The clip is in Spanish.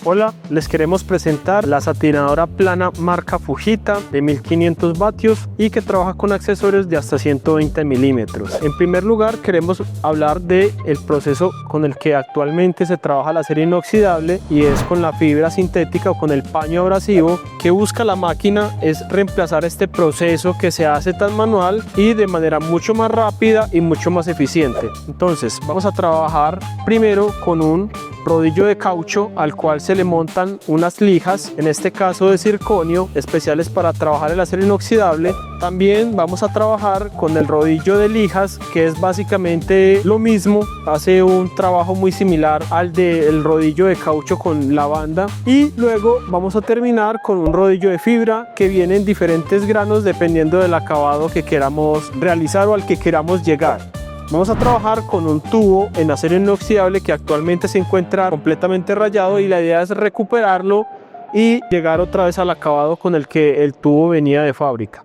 Hola, les queremos presentar la Satinadora Plana marca Fujita de 1500 vatios y que trabaja con accesorios de hasta 120 milímetros. En primer lugar, queremos hablar del proceso con el que actualmente se trabaja el acero inoxidable, y es con la fibra sintética o con el paño abrasivo. Que busca la máquina es reemplazar este proceso que se hace tan manual y de manera mucho más rápida y mucho más eficiente. Entonces vamos a trabajar primero con un rodillo de caucho al cual se le montan unas lijas, en este caso de circonio, especiales para trabajar el acero inoxidable. También vamos a trabajar con el rodillo de lijas, que es básicamente lo mismo, hace un trabajo muy similar al del rodillo de caucho con la banda. Y luego vamos a terminar con un rodillo de fibra que viene en diferentes granos dependiendo del acabado que queramos realizar o al que queramos llegar. Vamos a trabajar con un tubo en acero inoxidable que actualmente se encuentra completamente rayado, y la idea es recuperarlo y llegar otra vez al acabado con el que el tubo venía de fábrica.